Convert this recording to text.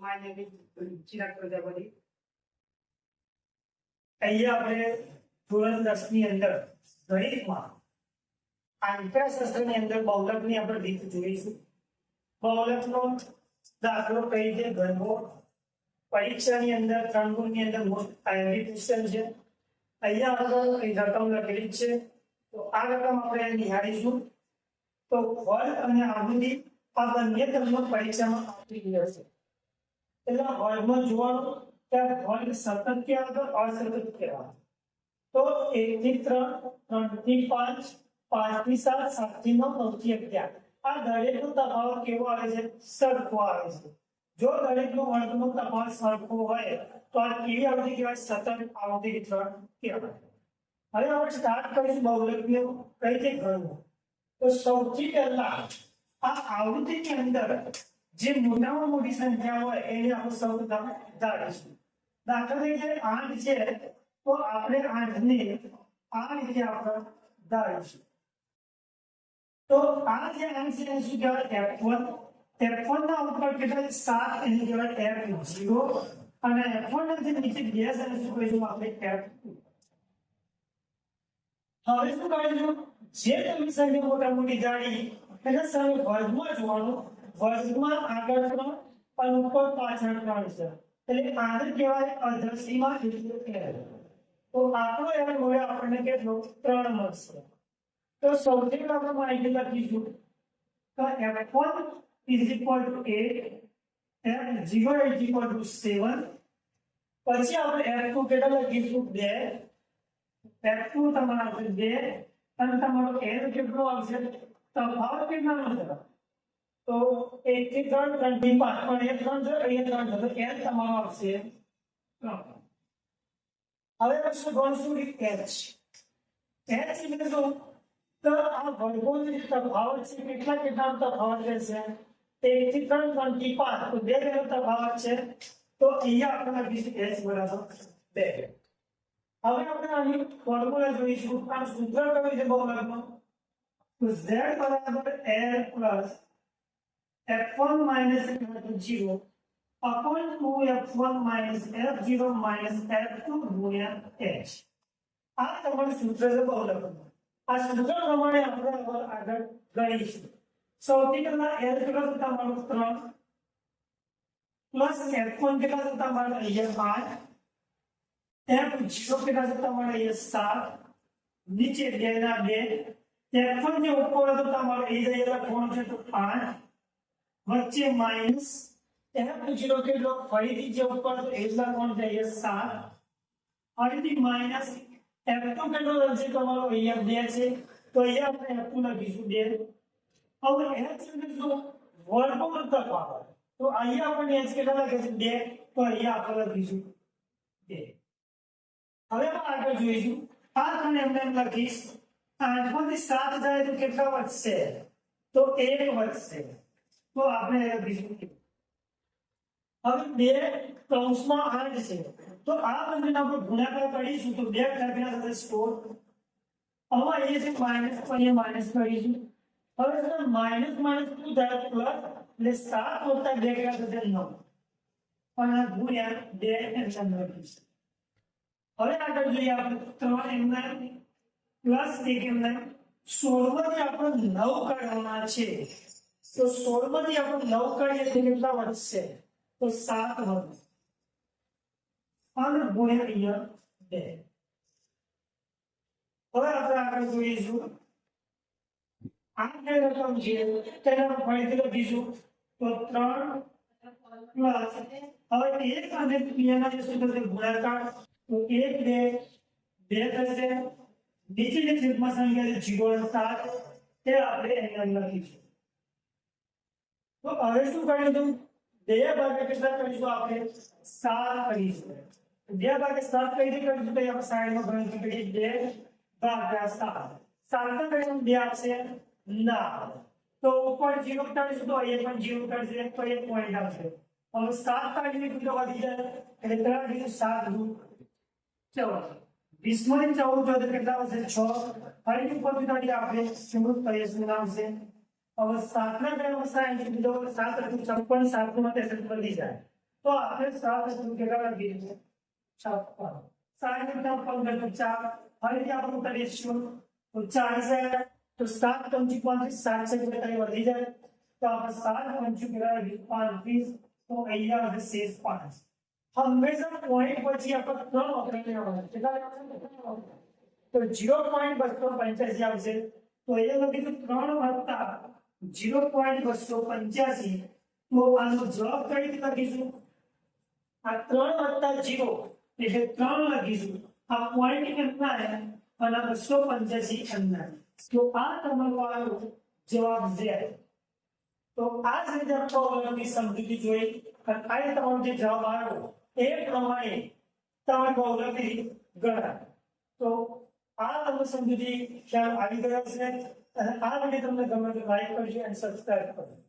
My name is Chirag Prajapati. અહીંયા આપણે ધોરણ 10 ની અંદર ગણિતમાં આંકડાશાસ્ત્રની અંદર બહુલકની આપણે રીત જોઈશું. બહુલકનો દાખલો કઈ રીતે ગણવો, પરીક્ષાની અંદર 3 ગુણની અંદર મોસ્ટ આઈએમપી ક્વેશ્ચન છે. અહીંયા આપણે રકમ લખેલી છે, તો આ રકમ આપણે નિહાળીશું. તો વર્ગ અને આવૃત્તિ આ બંને તમને પરીક્ષામાં આપી હશે. એટલે વર્ગમાં જોવાનું કે વર્ગ સતત કહેવાય અસતત કહેવાય. તો 1 થી 3, 3 થી 5, 5 થી 7, 7 થી 9, 9 થી 11 આ દરેકનો તફાવત કેવો આવે છે? સરખો આવે છે. જો દરેકનો વર્ગનો તફાવત સરખો હોય તો આ કેવી આવૃત્તિ કહેવાય? સતત આવૃત્તિ વિતરણ કહેવાય. હવે આપણે સ્ટાર્ટ કરીશું બહુલકને કઈ રીતે ગણવું. તો સૌથી પહેલા આ આવૃત્તિની અંદર જે મોટામાં મોટી સંખ્યા હોય એને આપણે સૌપ્રથમ ધારીશું. દાખલા તરીકે 8 છે, તો આપણે 8 ને આ રીતે આપણે ધારીશું. તો આ જે 8 છે એને શું કહેવાય? F1. F1 ના ઉપર કેટલા 7 એને કહેવાય F0 અને F1 ના જે નીચે 2 છે એને શું કહીશું આપણે? F2. હવે શું કરીશું? જે તમે સંખ્યા મોટા મોટી જાણી એના સામે વર્ગમાં જોવાનું. વર્ગમાં આગળ 3 અને ઉપર પાછળ 3 છે, એટલે આગળ કહેવાય અર્ધસીમા એટલે L. તો આપણો L હોય આપણને કેટલો? 3 મળશે. તો સૌથી પહેલા આપણે માહિતી લખીશું તો F1 = 8, F0 = 7. પછી આપણે F2 કેટલા લખીશું? 2. F2 તમારો આવશે 2 અને તમારો L કેટલો આવશે? તફાવત કેટલા આવશે? તો 1 થી 3, 3 થી 5 પણ એ 3 છે, અહીંયા 3 છે, તો L તમારો આવશે 3. હવે આપણે ગણશું H. H એટલે શું? તો આ વર્ગોનો જે તફાવત છે કેટલા કેટલાનો તફાવત રહેશે? 1 થી 3, 3 થી 5 તો 2 નો તફાવત છે, તો અહીંયા આપણે લખીશું H = 2. હવે આપણે આની ફોર્મ્યુલા જોઈશું. આ સૂત્ર કયું છે બહુલકનું? તો Z = L + F1 - F0 upon 2F1 - F0 - F2 ગુણ્યા H. આ તમારું સૂત્ર છે બહુલકનું. આ સૂત્ર પ્રમાણે આપણે આગળ ગણીશું. સૌથી પહેલા L કેટલો છે તમારો? 3 પ્લસ F1 કેટલા છે તમારો? અહીંયા 5. F0 કેટલા છે તમારો? અહીંયા 7. નીચે 2 ના 2. F1 જે ઉપર હતો તમારો એ જગ્યાએ લખવાનું છે તો 5. વચ્ચે માઈનસ F0 કેટલો? ફરીથી જે ઉપર હતો એ લખવાનું છે અહીંયા 7. ફરીથી માઈનસ F2 કેટલો લખશે તમારો? અહીંયા 2 છે, તો અહીંયા આપણે F2 લખીશું 2. હવે H એટલે શું? વર્ગનો તફાવત. તો અહીંયા આપણે H કેટલા લખે છે? 2, તો અહીંયા આપણે લખીશું 2. હવે આગળ જોઈશું. આ ત્રણ એમ લખીશ. 8 માંથી 7 જાય તો કેટલા વધશે? તો 1 વધશે, તો આપણે લખીશું. હવે 2 કૌંસમાં 8 છે, તો આ બંનેનો આપણે ગુણાકાર કરીશું તો 2 ભાગ્યા 16. હવે અહીંયા છે માઈનસ, અહીંયા માઈનસ કરીશું. હવે માઈનસ માઈનસ શું થાય? પ્લસ, એટલે 7 વત્તા 2 કેટલા થશે? 9. અને આ ગુણ્યા 2 એમ લખીશું. હવે આગળ જોઈએ આપણે 3 એમના પ્લસ 1 એમના 16 માંથી આપણે 9 કાઢવાના છે, તો 16 માંથી આપણે 9 કાઢીએ તો કેટલા વધશે? તો 7 વધશે. અને ગુણ્યા અહીંયા 2. હવે આપણે આગળ જોઈશું. આ જે રકમ છે તેને ફરીથી લખીશું તો 3 પ્લસ, હવે 1 અને 2 ના જે સૂત્ર છે ગુણાકાર, તો 1 2 થશે. નીચેની છેદમાં સંખ્યા છે 0 અને 7 તે આપણે અહીંયા લખીશું. તો હવે શું કરીશું? 2 ભાગ્યા કેટલા કરીશું? આપણે 7 કરીશું. 2 ભાગ્યા 7 કઈ રીતે કરીશું? તો આપણે સાઈડમાં ગણતરી કરીએ. 2 ભાગ્યા 7, 7 ના કરીશું 2 આપશે ના, તો ઉપર 0 કરીશું તો અહીંયા પણ 0 કરશે, તો એક પોઈન્ટ આવશે. હવે 7 કાઢીને કેટલો વધી જાય? એટલે કેટલા કરીશું? 7 × 14. 20 માંથી 14 તો કેટલા આવશે? 6. ફરીથી ઉપર કાઢી આપણે શું કરીએ? શું આવશે? હવે 7 ના ઘરમાં 60 કીધો, 7 × 56, 7 નું 63 વધી જાય, તો આપણે 7 કેટલા લખી છે 56 7 × 15 તો 4 ફરીથી આપણે કરીશું તો 4 છે તો 7 × 5 7 છે એટલે કઈ વધી જાય તો આપણે 7 × કેટલા લખી 35 તો અહીંયા આવશે શેષ 5 હંમેશા પોઈન્ટ પછી આપણે 3 ઓપરેટર લેવાના કેટલા લેવાના તો 0.285 આવશે તો અહીંયા લખીશું 3 + 0.285 તો આનો જવાબ કઈ રીતે લખીશું આ 3 + 0 એટલે 3 લખીશું આ પોઈન્ટ કેટલા છે અને 285 અંદર તો આ તમારો જવાબ છે તો આ જ રીતે પ્રોબ્લેમની સમજૂતી જોઈ અને આ તમારો જે જવાબ આવ્યો એ પ્રમાણે તમારી પ્રોબ્લેમની ગણતરી તો આ તમને સમજૂતી ખ્યાલ આવી ગયો છે અને આ વિડીયો તમને ગમે તો લાઈક કરજો અને સબસ્ક્રાઇબ કરજો